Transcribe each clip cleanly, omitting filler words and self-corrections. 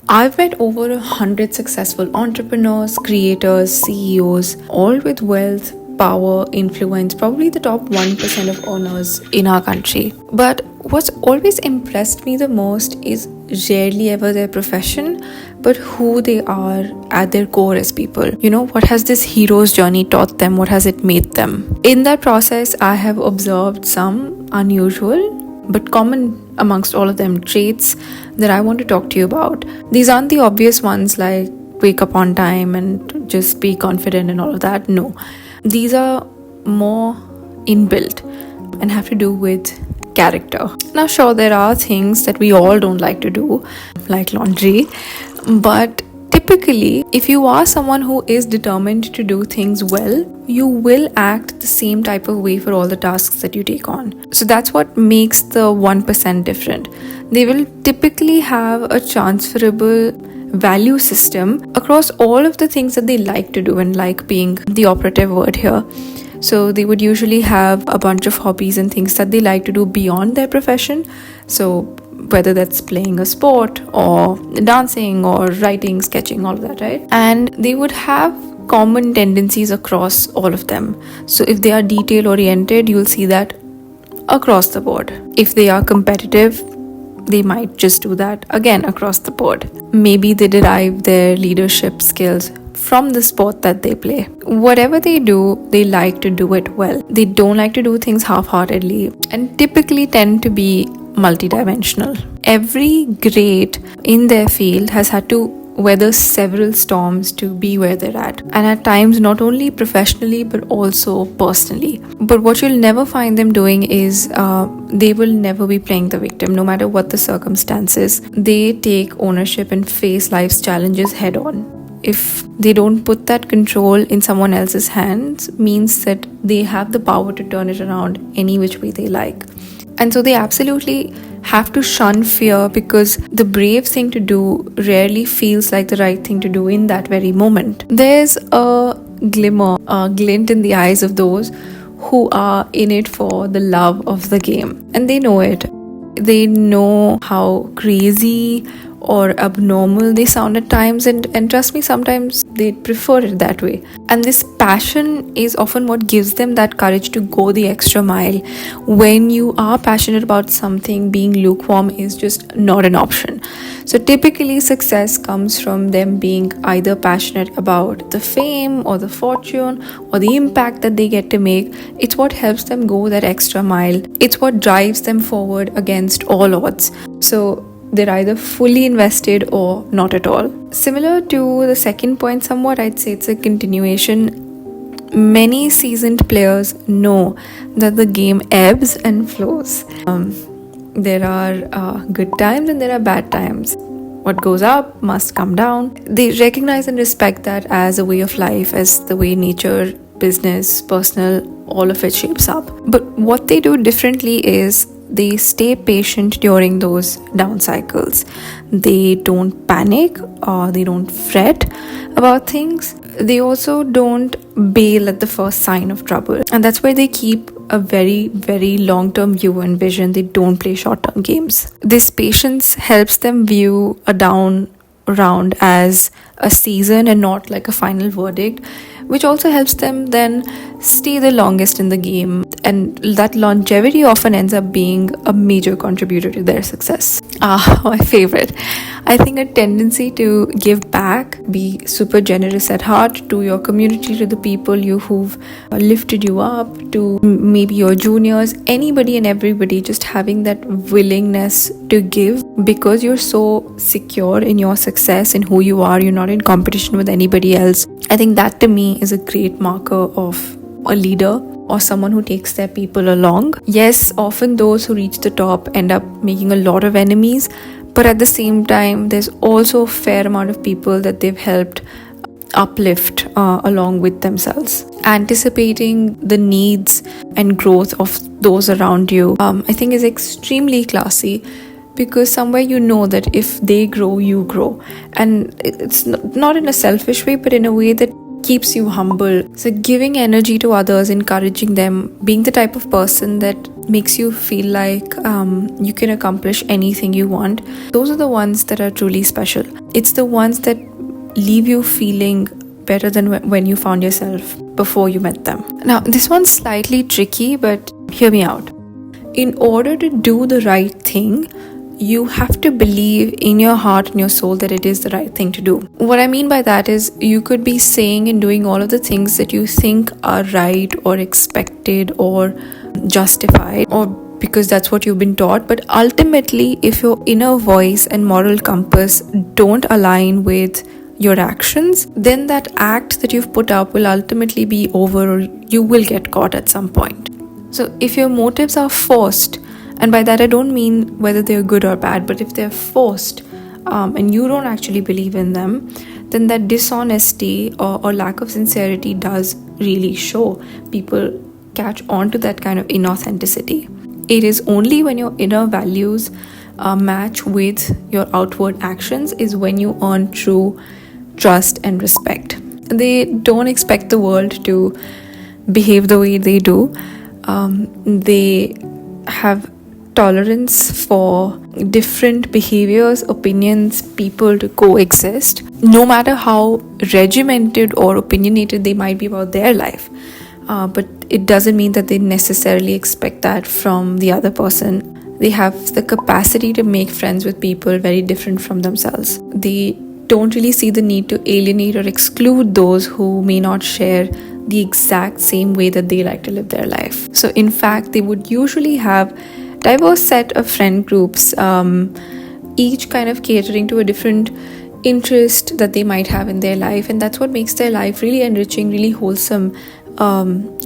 I've met over 100 successful entrepreneurs, creators, CEOs, all with wealth, power, influence, probably the top 1% of earners in our country. But what's always impressed me the most is rarely ever their profession, but who they are at their core as people. What has this hero's journey taught them? What has it made them? In that process, I have observed some unusual but common amongst all of them traits that I want to talk to you about. These aren't the obvious ones like wake up on time and just be confident and all of that. No, these are more inbuilt and have to do with character. Now, sure, there are things that we all don't like to do, like laundry, but typically, if you are someone who is determined to do things well, you will act the same type of way for all the tasks that you take on. So that's what makes the 1% different. They will typically have a transferable value system across all of the things that they like to do, and like being the operative word here. So they would usually have a bunch of hobbies and things that they like to do beyond their profession. So whether that's playing a sport or dancing or writing, sketching, all of that, right? And they would have common tendencies across all of them. So if they are detail oriented, you'll see that across the board. If they are competitive, they might just do that again across the board. Maybe they derive their leadership skills from the sport that they play. Whatever they do, they like to do it well. They don't like to do things half-heartedly and typically tend to be multidimensional. Every great in their field has had to weather several storms to be where they're at, and at times not only professionally but also personally. But what you'll never find them doing is they will never be playing the victim, no matter what the circumstances. They take ownership and face life's challenges head on. If they don't put that control in someone else's hands, means that they have the power to turn it around any which way they like. And so they absolutely have to shun fear, because the brave thing to do rarely feels like the right thing to do in that very moment. There's a glimmer, a glint in the eyes of those who are in it for the love of the game. And they know it. They know how crazy or abnormal they sound at times, and trust me, sometimes they prefer it that way. And this passion is often what gives them that courage to go the extra mile. When you are passionate about something, being lukewarm is just not an option. So typically success comes from them being either passionate about the fame or the fortune or the impact that they get to make. It's what helps them go that extra mile. It's what drives them forward against all odds. So they're either fully invested or not at all. Similar to the second point somewhat, I'd say it's a continuation. Many seasoned players know that the game ebbs and flows. There are good times and there are bad times. What goes up must come down. They recognize and respect that as a way of life, as the way nature, business, personal, all of it shapes up. But what they do differently is they stay patient during those down cycles. They don't panic or they don't fret about things. They also don't bail at the first sign of trouble. And that's why they keep a very, very long-term view and vision. They don't play short-term games. This patience helps them view a down round as a season and not like a final verdict, which also helps them then stay the longest in the game. And that longevity often ends up being a major contributor to their success. My favorite. I think a tendency to give back, be super generous at heart to your community, to the people who've lifted you up, to maybe your juniors, anybody and everybody, just having that willingness to give because you're so secure in your success, in who you are, you're not in competition with anybody else. I think that to me is a great marker of a leader or someone who takes their people along. Yes, often those who reach the top end up making a lot of enemies, but at the same time, there's also a fair amount of people that they've helped uplift along with themselves. Anticipating the needs and growth of those around you, I think is extremely classy, because somewhere you know that if they grow, you grow. And it's not in a selfish way, but in a way that keeps you humble. So giving energy to others, encouraging them, being the type of person that makes you feel like you can accomplish anything you want, those are the ones that are truly special. It's the ones that leave you feeling better than when you found yourself before you met them. Now, this one's slightly tricky, but hear me out. In order to do the right thing, you have to believe in your heart and your soul that it is the right thing to do. What I mean by that is, you could be saying and doing all of the things that you think are right or expected or justified, or because that's what you've been taught, but ultimately, if your inner voice and moral compass don't align with your actions, then that act that you've put up will ultimately be over, or you will get caught at some point. So if your motives are forced, and by that I don't mean whether they're good or bad, but if they're forced and you don't actually believe in them, then that dishonesty or lack of sincerity does really show. People catch on to that kind of inauthenticity. It is only when your inner values match with your outward actions is when you earn true trust and respect. They don't expect the world to behave the way they do. They have tolerance for different behaviors, opinions, people to coexist, no matter how regimented or opinionated they might be about their life. But it doesn't mean that they necessarily expect that from the other person. They have the capacity to make friends with people very different from themselves. They don't really see the need to alienate or exclude those who may not share the exact same way that they like to live their life. So in fact, they would usually have diverse set of friend groups, each kind of catering to a different interest that they might have in their life, and that's what makes their life really enriching, really wholesome,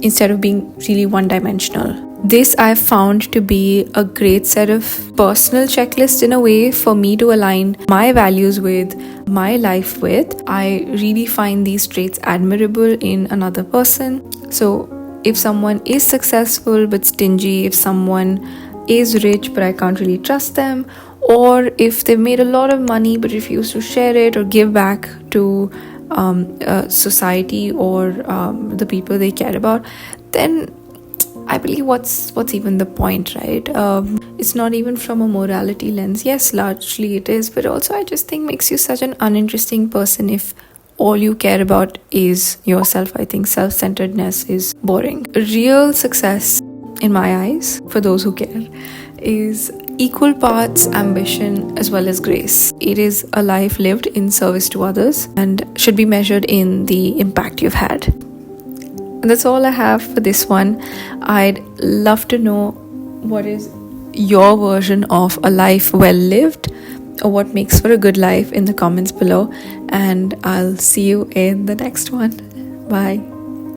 instead of being really one-dimensional. This I've found to be a great set of personal checklists in a way for me to align my values with my life with. I really find these traits admirable in another person. So if someone is successful but stingy, if someone is rich but I can't really trust them, or if they've made a lot of money but refuse to share it or give back to society or the people they care about, then I believe what's even the point, right? It's not even from a morality lens. Yes, largely it is, but also I just think makes you such an uninteresting person if all you care about is yourself. I think self-centeredness is boring. Real success, in my eyes, for those who care, is equal parts ambition as well as grace. It is a life lived in service to others and should be measured in the impact you've had. And that's all I have for this one. I'd love to know what is your version of a life well lived, or what makes for a good life, in the comments below. And I'll see you in the next one. Bye.